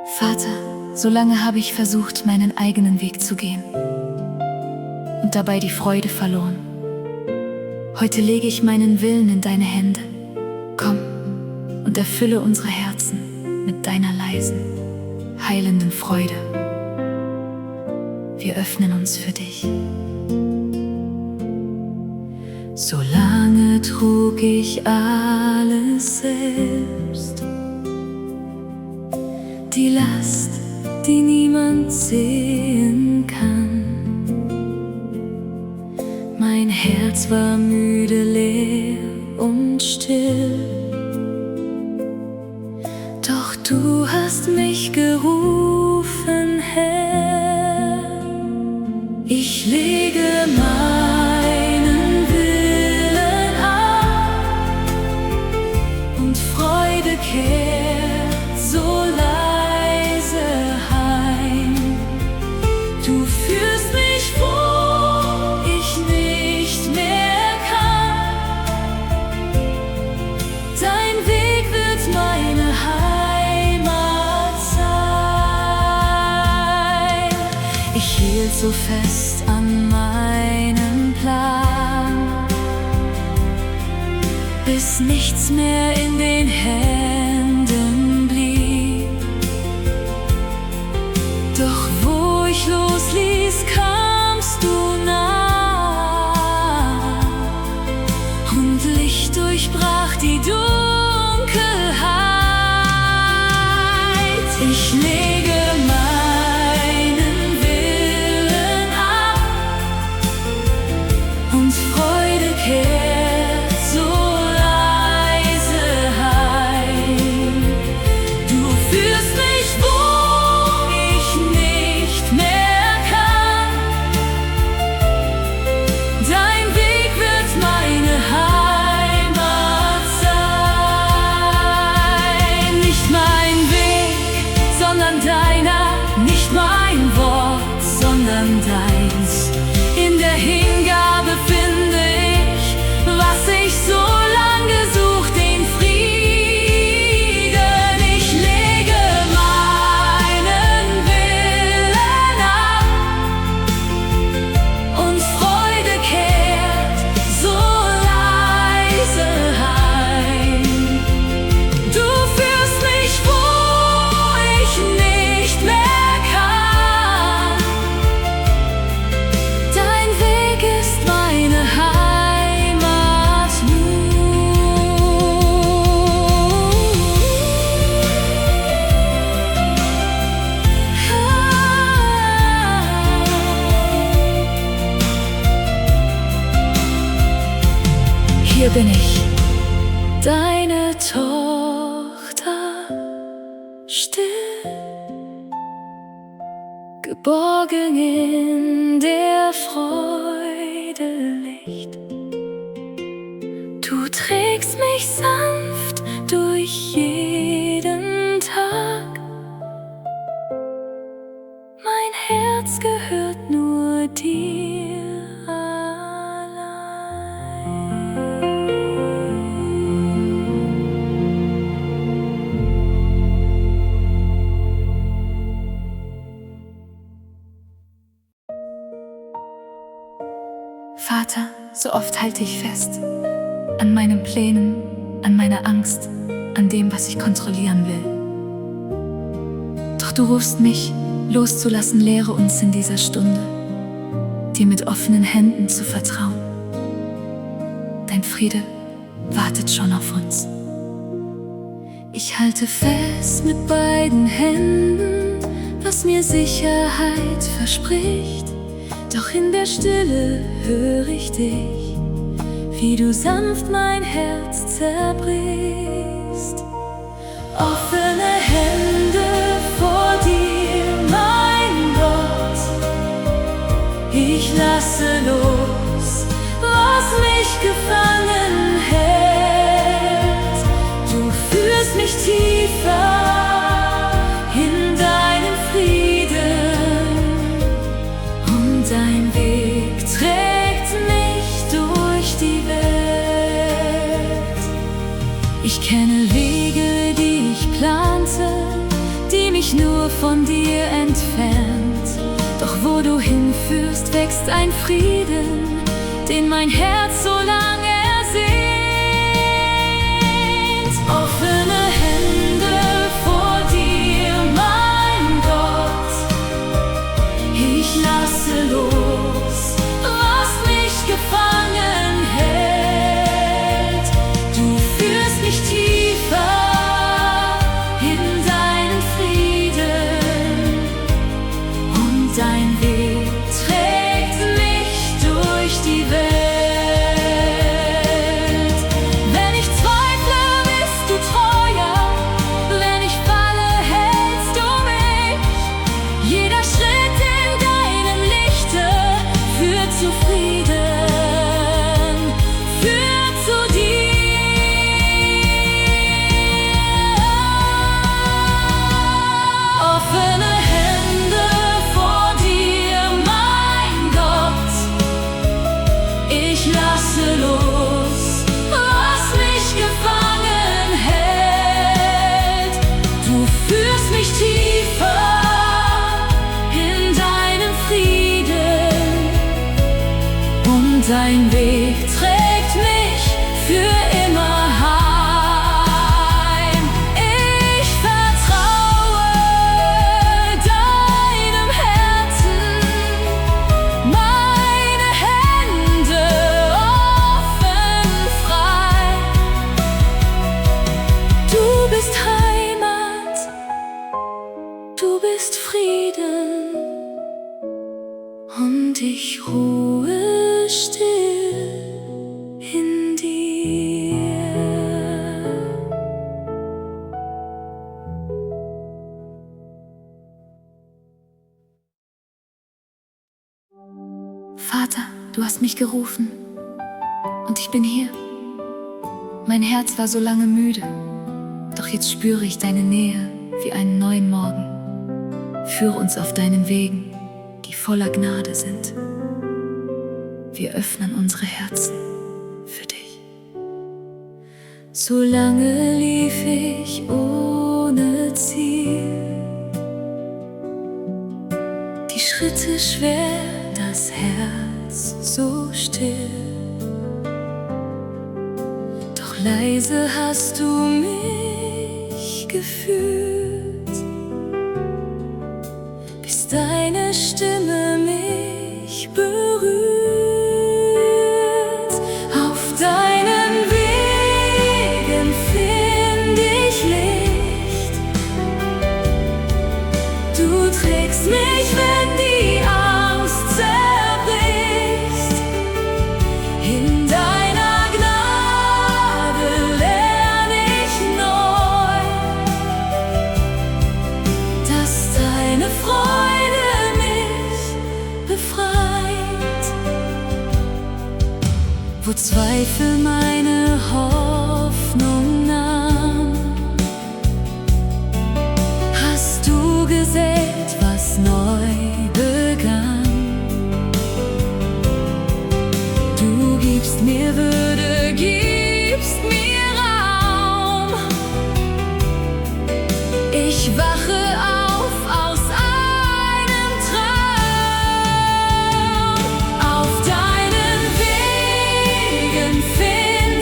Vater, so lange habe ich versucht, meinen eigenen Weg zu gehen und dabei die Freude verloren. Heute lege ich meinen Willen in deine Hände. Komm und erfülle unsere Herzen mit deiner leisen, heilenden Freude. Wir öffnen uns für dich. So lange trug ich alles selbst, die Last, die niemand sehen kann. Mein Herz war müde, leer und still, doch du hast mich gerufen, Herr. Ich lege meinen Willen ab und Freude kehrt so leise heim. Du führst mich, wo ich nicht mehr kann. Dein Weg wird meine Heimat sein. Ich hielt so fest an meinem Plan, bis nichts mehr in den Händen blieb. Doch wo ich losließ, kamst du nah und Licht durchbrach die Dunkelheit. Ich lege meinen Willen ab und Freude kehrt so leise heim. Du führst mich, wo ich nicht mehr kann. Dein Weg wird meine Heimat sein. Nicht mein Weg, sondern deiner, nicht mein Wort, sondern deins. In der Hingabe finde ich, was ich so lang gesucht, den Frieden. Ich lege meinen Willen ab und Freude kehrt so leise heim. Du führst mich, wo ich nicht mehr kann. Dein Weg ist meine Heimat nun. Hier bin ich, deine Tochter, still, geborgen in der Freude Licht. Du trägst mich sanft durch jeden Tag. Mein Herz gehört nur dir allein. Vater, so oft halte ich fest an meinen Plänen, an meiner Angst, an dem, was ich kontrollieren will. Doch du rufst mich, loszulassen, lehre uns in dieser Stunde, dir mit offenen Händen zu vertrauen. Dein Friede wartet schon auf uns. Ich halte fest mit beiden Händen, was mir Sicherheit verspricht. Doch in der Stille höre ich dich, wie du sanft mein Herz zerbrichst. Offene Hände vor dir, mein Gott. Ich lasse los, was mich gefangen hält. Du führst mich tiefer in deinen Frieden und dein Weg trägt mich durch die Welt. Ich kenne Wege, die ich plante, die mich nur von dir entfernt. Doch wo du hinführst, wächst ein Frieden, den mein Herz so lange ersehnt. Offene Hände vor dir, mein Gott, ich lasse los, was mich gefangen hält. Du führst mich tiefer in deinen Frieden und dein Weg trägt mich durch die Welt. Wenn ich zweifle, bist du treuer, wenn ich falle, hältst du mich. Jeder Schritt in deinem Lichte führt zu Frieden, führt zu dir. Offene Hände vor dir, mein Gott, ich lasse los, was mich gefangen hält. Du führst mich tiefer in deinen Frieden und dein Weg trägt mich für immer heim. Ich vertraue deinem Herzen, meine Hände offen frei. Du bist Heimat, du bist Frieden, und ich ruhe still in dir. Vater, du hast mich gerufen und ich bin hier. Mein Herz war so lange müde, doch jetzt spüre ich deine Nähe wie einen neuen Morgen. Führe uns auf deinen Wegen, die voller Gnade sind. Wir öffnen unsere Herzen für dich. So lange lief ich ohne Ziel, die Schritte schwer, das Herz so still. Doch leise hast du mich geführt, bis deine Stimme mich berührt. Auf deinen Wegen find ich Licht. Du trägst mich, wenn die Angst zerbricht. In deiner Gnade lerne ich neu, dass deine Freude mich befreit. Wo Zweifel meine Hoffnung nahm, hast du gesät, was neu begann. Du gibst mir Würde, gibst mir Raum. Ich wache auf aus einem Traum. Auf deinen Wegen find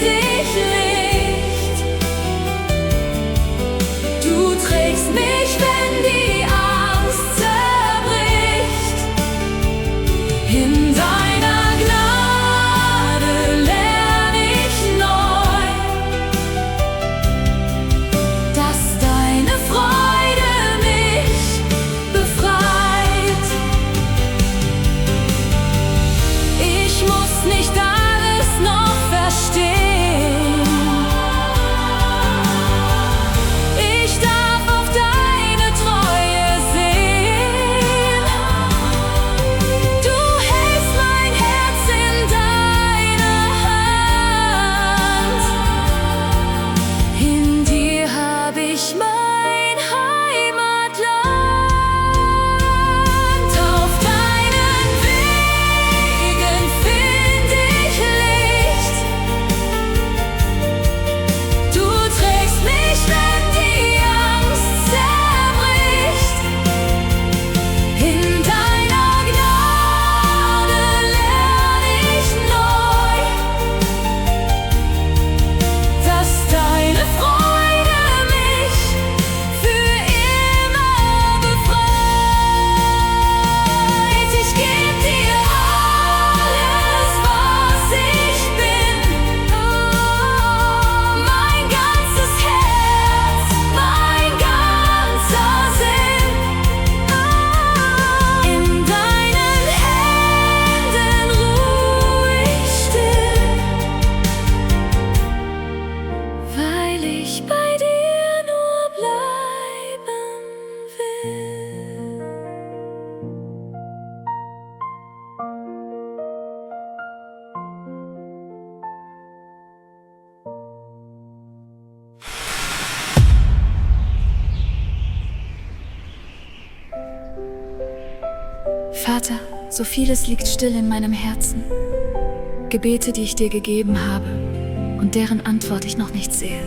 Vater, so vieles liegt still in meinem Herzen. Gebete, die ich dir gegeben habe und deren Antwort ich noch nicht sehe.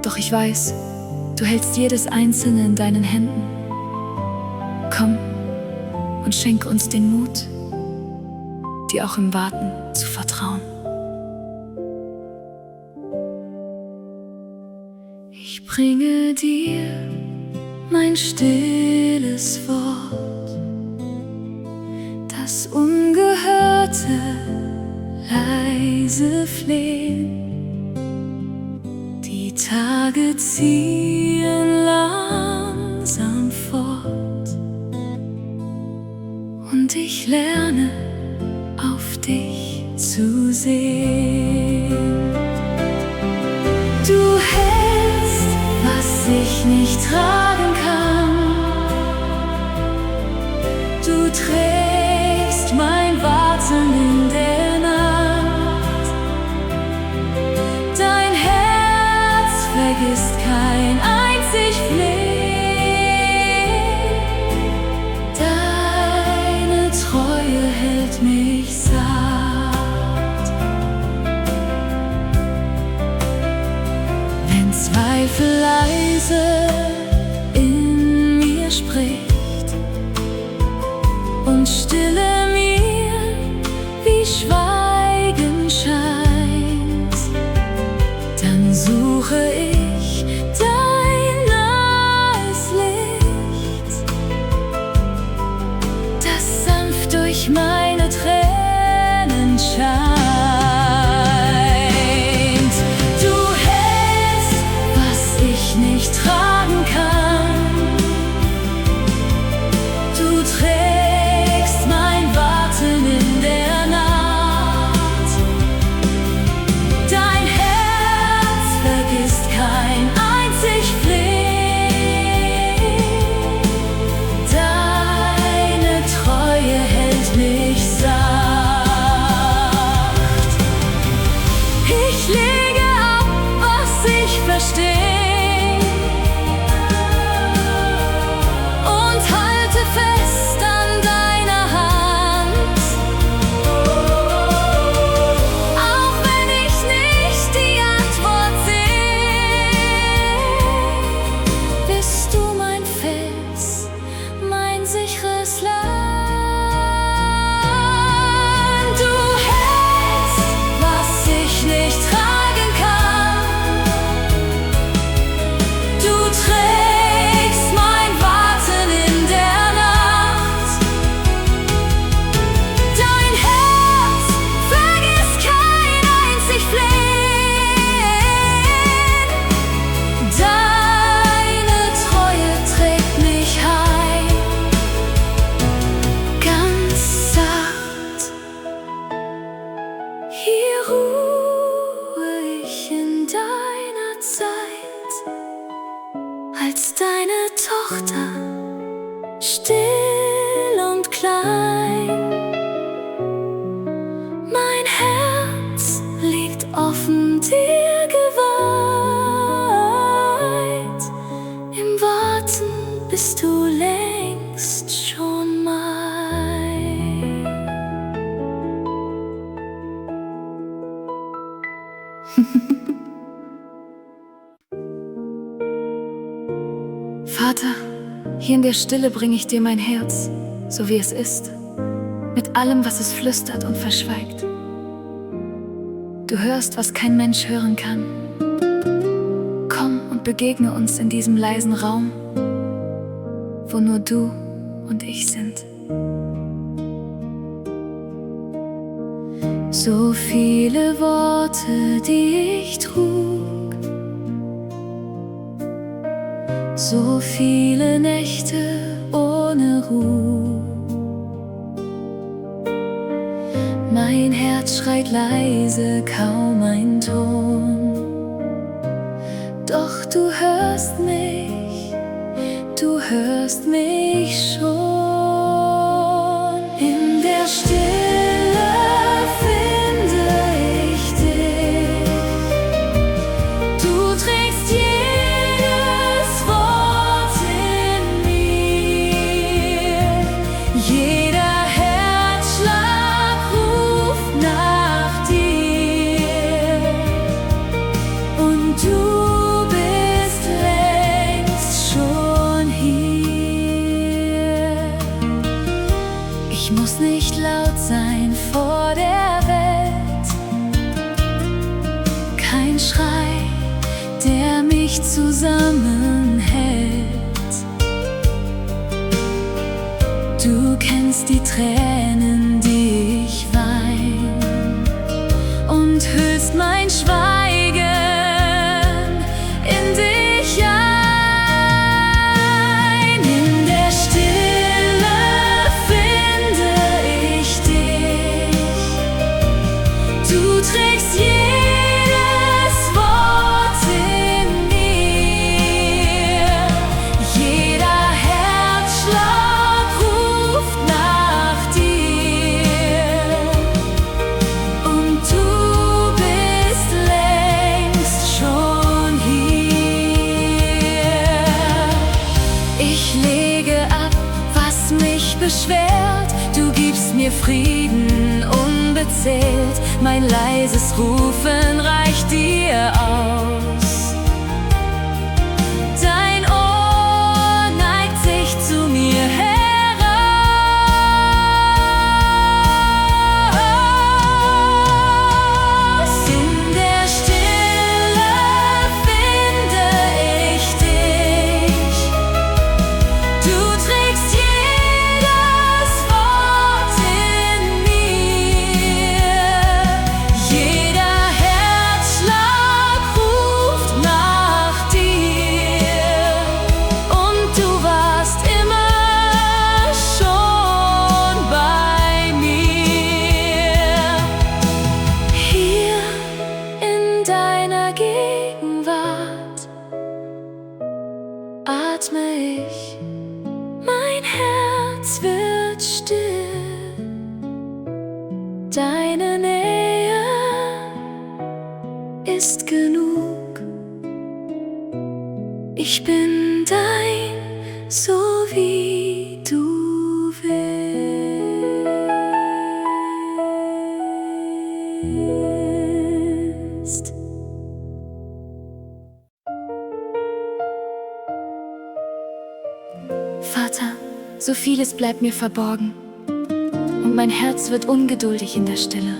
Doch ich weiß, du hältst jedes einzelne in deinen Händen. Komm und schenk uns den Mut, dir auch im Warten zu vertrauen. Ich bringe dir mein stilles Wort, das ungehörte, leise Flehen. Die Tage ziehen langsam fort und ich lerne, auf dich zu sehen. Du hältst, was ich nicht tragen kann. Du trägst mein Warten in der Nacht. Dein Herz vergisst kein einzig Flehen. Deine Treue hält mich satt. Wenn Zweifel leise in mir spricht und Stille mir wie Schweigen scheint, dann suche ich dein nahes Licht, das sanft durch meine Tränen scheint. Du hältst, was ich nicht tragen kann. Du trägst mein Warten in der Nacht. Dein Herz vergisst kein einzig Flehen. Deine Treue hält mich sacht. Ich lege ab, was ich verstehe, und halte fest an deiner Hand. Auch wenn ich nicht die Antwort sehe, bist du mein Fels, mein sicheres Land. Du hältst, was ich nicht tragen kann. Du trägst mein Warten in der Nacht. Dein Herz vergisst kein einzig Flehen. Deine Treue trägt mich heim, ganz satt. Hier ruhe ich in deiner Zeit, als deine Tochter, still und klein. Mein Herz liegt offen dir geweiht. Im Warten bist du längst schon mein. Vater, hier in der Stille bringe ich dir mein Herz, so wie es ist, mit allem, was es flüstert und verschweigt. Du hörst, was kein Mensch hören kann. Komm und begegne uns in diesem leisen Raum, wo nur du und ich sind. So viele Worte, die ich trug, so viele Nächte ohne Ruhe. Mein Herz schreit leise, kaum ein Ton. Doch du hörst mich schon. In der Stille finde ich dich. Du trägst jedes Wort in mir. und du bist längst schon hier. Ich muss nicht laut sein vor der Welt, kein Schrei, der mich zusammenhält. Du kennst die Tränen, die ich wein, und hüllst mein Schweigen in dich ein. In der Stille finde ich dich. Du trägst jedes Wort in mir. Jeder Herzschlag ruft nach dir. Und du bist längst schon hier. Ich lege ab, was mich beschwert. Du gibst mir Frieden unbezählt. Mein leises Rufen reicht dir aus. Dein Ohr neigt sich zu mir heraus. In der Stille finde ich dich. Du trägst jedes Wort in mir. Jeder Herzschlag ruft nach dir. Und du warst immer schon bei mir. Hier in deiner Gegenwart atme ich. Mein Herz wird still. Deine Nähe ist genug. Ich bin dein, so wie du willst. Vater, so vieles bleibt mir verborgen, und mein Herz wird ungeduldig in der Stille.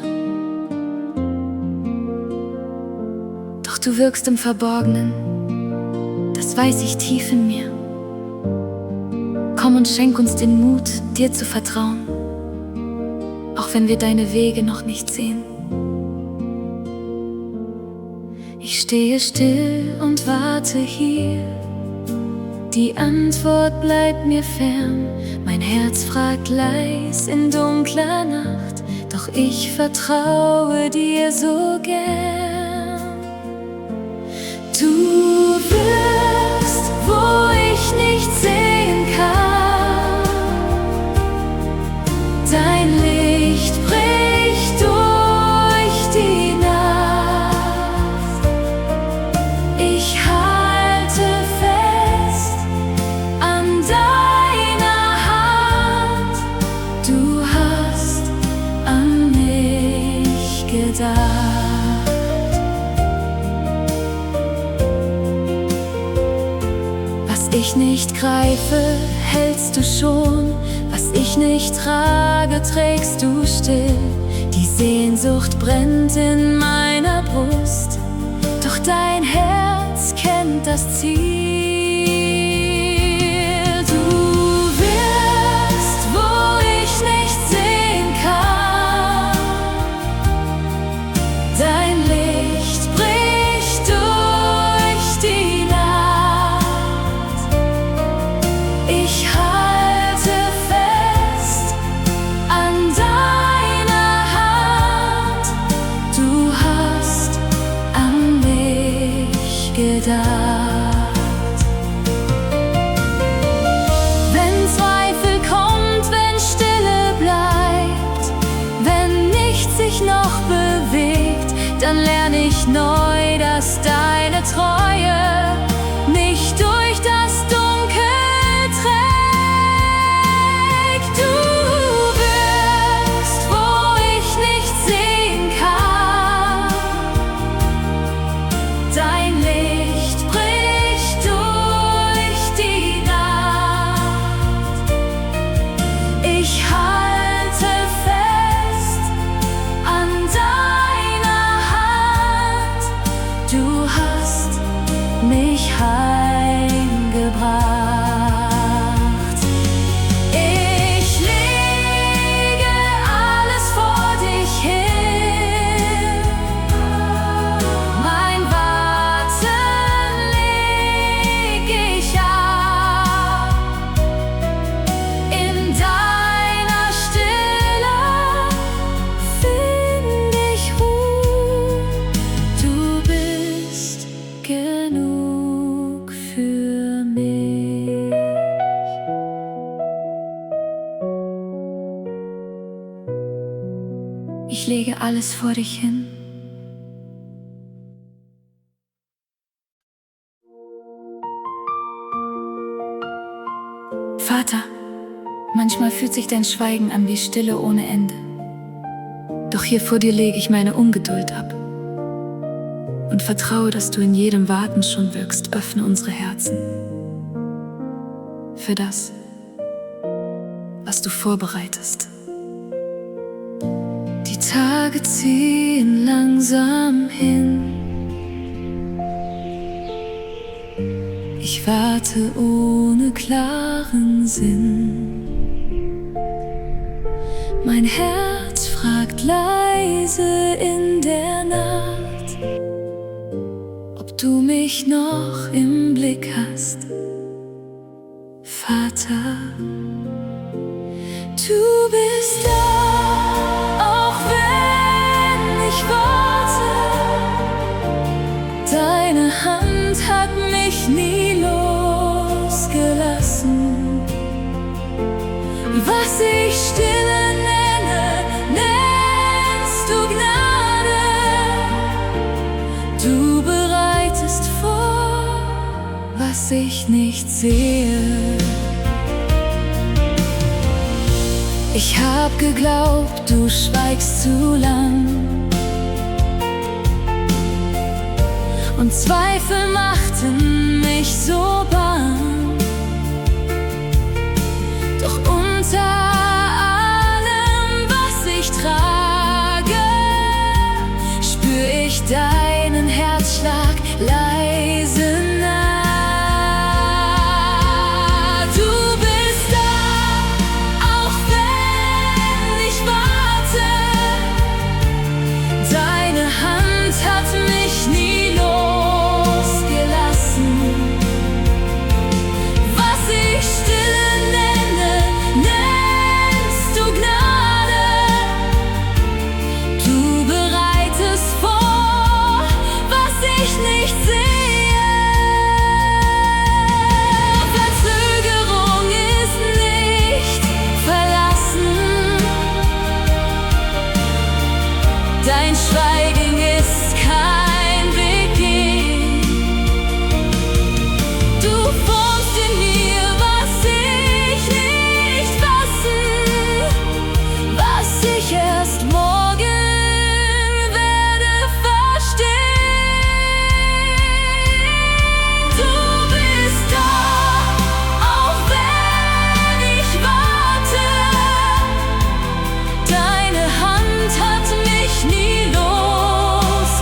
Doch du wirkst im Verborgenen, das weiß ich tief in mir. Komm und schenk uns den Mut, dir zu vertrauen, auch wenn wir deine Wege noch nicht sehen. Ich stehe still und warte hier. Die Antwort bleibt mir fern. Mein Herz fragt leis in dunkler Nacht, doch ich vertraue dir so gern. Du wirkst, wo ich nicht sehen kann. Dein Licht bricht durch die Nacht. Ich halte fest an deiner Hand. Du hast an mich gedacht. Was ich nicht greife, hältst du schon. Was ich nicht trage, trägst du still. Die Sehnsucht brennt in meiner Brust, doch dein Herz kennt das Ziel. Du wirkst, wo ich nicht sehen kann. Dein Licht bricht durch die Nacht. Ich halte fest an deiner Hand. Du hast an mich gedacht. Wenn Zweifel kommt, wenn Stille bleibt, wenn nichts sich noch bewegt, dann lerne ich neu, dass deine Treue mich durch das Dunkel trägt. Du wirkst, wo ich nicht sehen kann. Dein genug für mich. Ich lege alles vor dich hin. Vater, manchmal fühlt sich dein Schweigen an wie Stille ohne Ende. Doch hier vor dir lege ich meine Ungeduld ab und vertraue, dass du in jedem Warten schon wirkst. Öffne unsere Herzen für das, was du vorbereitest. Die Tage ziehen langsam hin. Ich warte ohne klaren Sinn. Mein Herz fragt leise in der Nacht, ob du mich noch im Blick hast. Vater, du bist da, auch wenn ich warte. Deine Hand hat mich nie losgelassen. Was ich Stille nenne, nennst du Gnade. Du bereitest vor, was ich nicht sehe. Ich hab geglaubt, du schweigst zu lang, und Zweifel machten mich so bang. Doch unter allem, was ich trage, spür ich deinen Herzschlag leise nah. Du bist da, auch wenn ich warte. Deine Hand hat mich nie losgelassen. Was ich Stille nenne, nennst du Gnade. Du bereitest vor, was ich nicht sehe. Verzögerung ist nicht verlassen. Dein Schweigen ist kein Beginn. Du formst in mir, was ich nicht fassen, was ich erst morgen werde verstehen. Du bist da, auch wenn ich warte. Deine Hand hat mich nie losgelassen.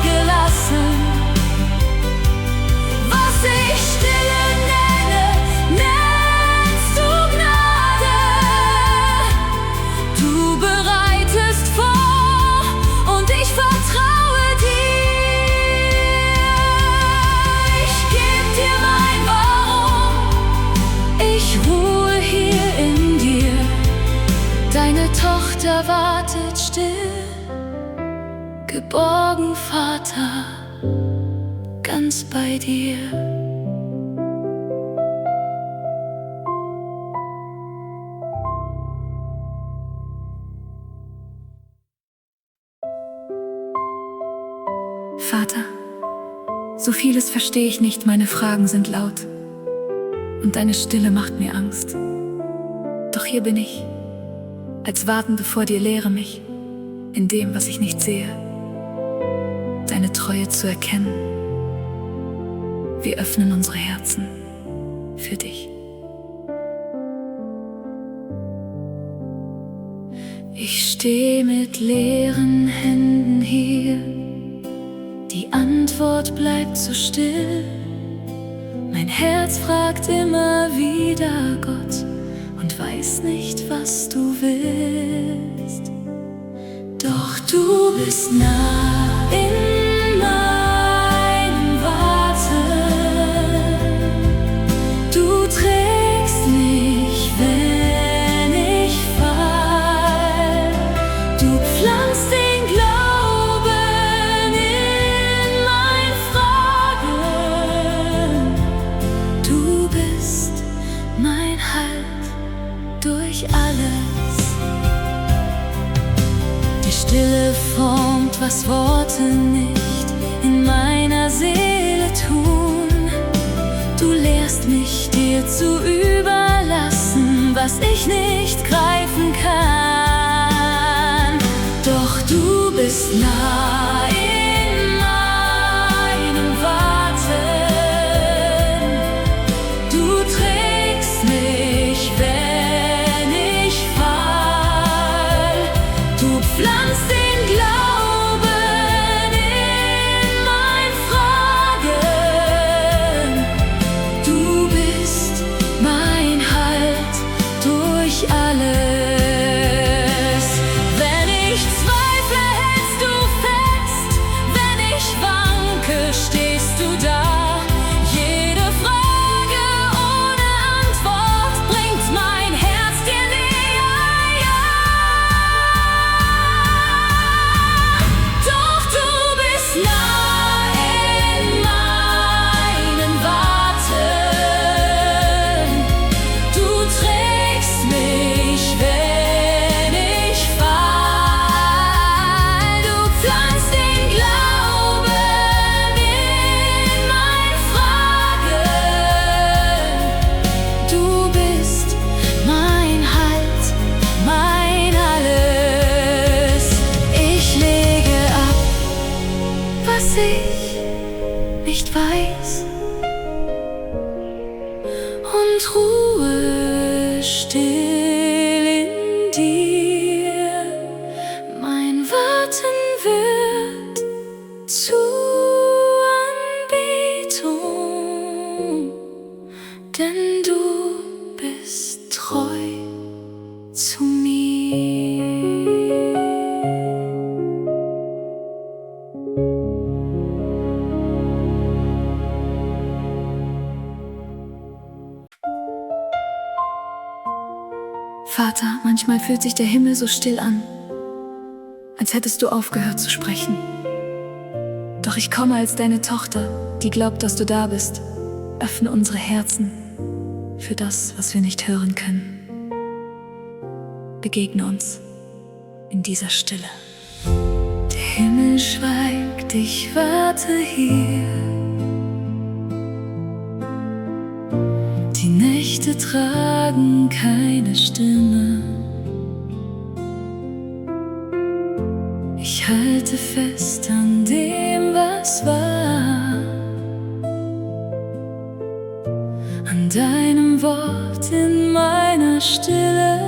Was ich Stille nenne, nennst du Gnade. Du bereitest vor, und ich vertraue dir. Ich geb dir mein Warum. Ich ruhe hier in dir. Deine Tochter wartet still, geborgen, Vater, ganz bei dir. Vater, so vieles verstehe ich nicht, meine Fragen sind laut und deine Stille macht mir Angst. Doch hier bin ich, als Wartende vor dir, lehre mich in dem, was ich nicht sehe, deine Treue zu erkennen. Wir öffnen unsere Herzen für dich. Ich stehe mit leeren Händen hier, die Antwort bleibt so still. Mein Herz fragt immer wieder Gott und weiß nicht, was du willst. Doch du bist nah in meinem Warten. Du trägst mich, wenn ich fall. Du pflanzt den Glauben in mein Fragen. was Worte nicht in meiner Seele tun. Du lehrst mich, dir zu überlassen, was ich nicht greifen kann. Doch du bist nah in meinem Warten. Du trägst mich, wenn ich fall. Du pflanzt den Glauben in mein Fragen. Du bist mein Halt durch alles. Wenn ich zweifle, hältst du fest. Wenn ich wanke, stehst du da. Jede Frage ohne Antwort bringt mein Herz dir näher, ja. Doch du bist nah in meinen Warten. Du trägst mich, wenn ich fall. Du pflanzt den Glauben in mein Fragen. Du bist mein Halt, mein Alles. Ich lege ab, was ich nicht weiß, und ruhe still in dir. Mein Warten wird zu Anbetung, denn du bist treu zu mir. Vater, manchmal fühlt sich der Himmel so still an, als hättest du aufgehört zu sprechen. Doch ich komme als deine Tochter, die glaubt, dass du da bist. Öffne unsere Herzen für das, was wir nicht hören können. Begegne uns in dieser Stille. Der Himmel schweigt, ich warte hier. Die Nächte tragen keine Stimme. Ich halte fest an dem, was war, an deinem Wort in meiner Stille.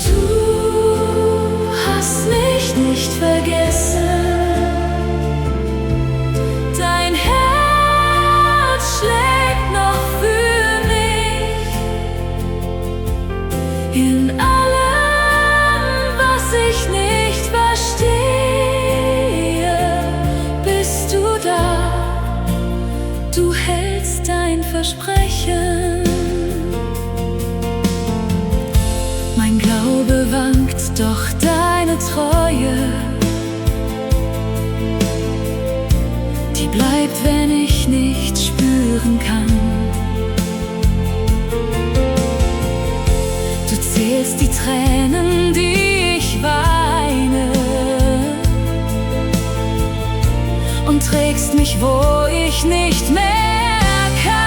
Du hast mich nicht vergessen. Dein Herz schlägt noch für mich. In allem, was ich nicht verstehe, bist du da. Du hältst dein Versprechen. Mein Glaube wankt, doch deine Treue, die bleibt, wenn ich nichts spüren kann. Du zählst die Tränen, die ich weine, und trägst mich, wo ich nicht mehr kann.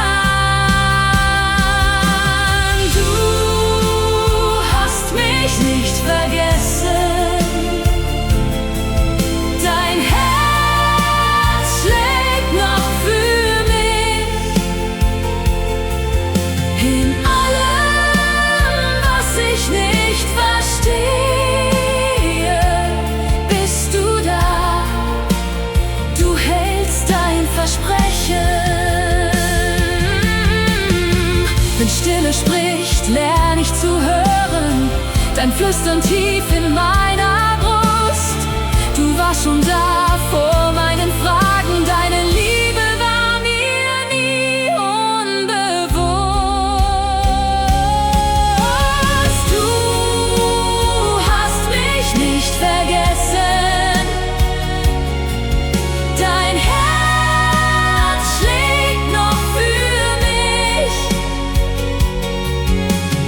Du hast mich nicht vergessen. Dein Herz schlägt noch für mich. In allem, was ich nicht verstehe, bist du da. Du hältst dein Versprechen. Wenn Stille spricht, lerne ich zu hören. Dein Flüstern tief in meiner Brust. Du warst schon da vor meinen Fragen. Deine Liebe war mir nie unbewusst. Du hast mich nicht vergessen. Dein Herz schlägt noch für mich.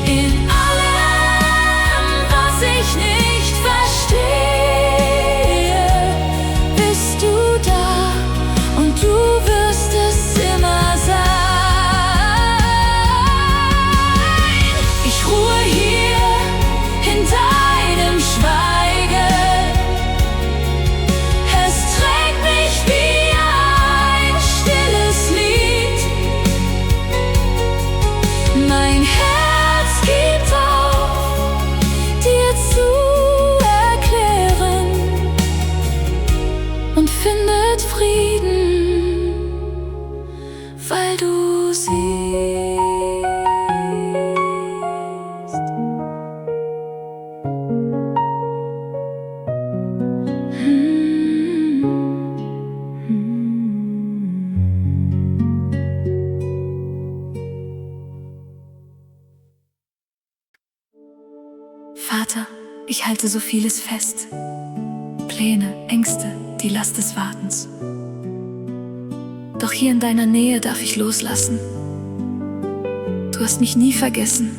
In allem, was ich nicht verstehe, du siehst. Vater, ich halte so vieles fest. Pläne, Ängste, die Last des Wartens. Doch hier in deiner Nähe darf ich loslassen. Du hast mich nie vergessen.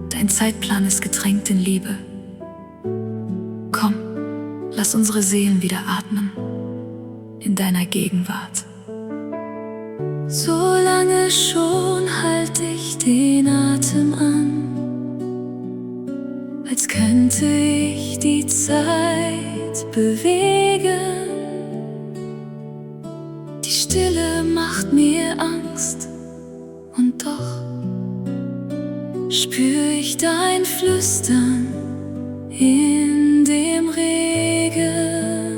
Dein Zeitplan ist getränkt in Liebe. Komm, lass unsere Seelen wieder atmen in deiner Gegenwart. So lange schon halte ich den Atem an, als könnte ich die Zeit bewegen. Die Stille macht mir Angst, und doch spür ich dein Flüstern in dem Regen.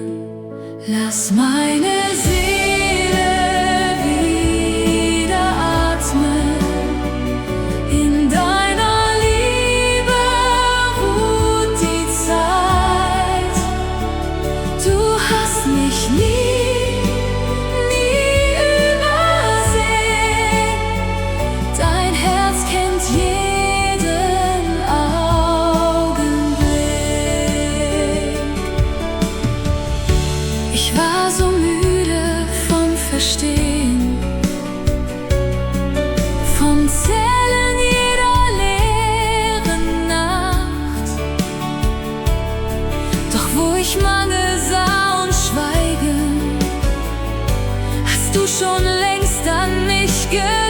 Lass meine Seele wieder atmen. In deiner Liebe ruht die Zeit. Du hast mich nie übersehen. Dein Herz kennt jeden Augenblick. Ich war so müde vom Verstehen, vom Zählen jeder leeren Nacht. Doch wo ich Mangel sah und Schweigen, hast du schon längst an mich gedacht.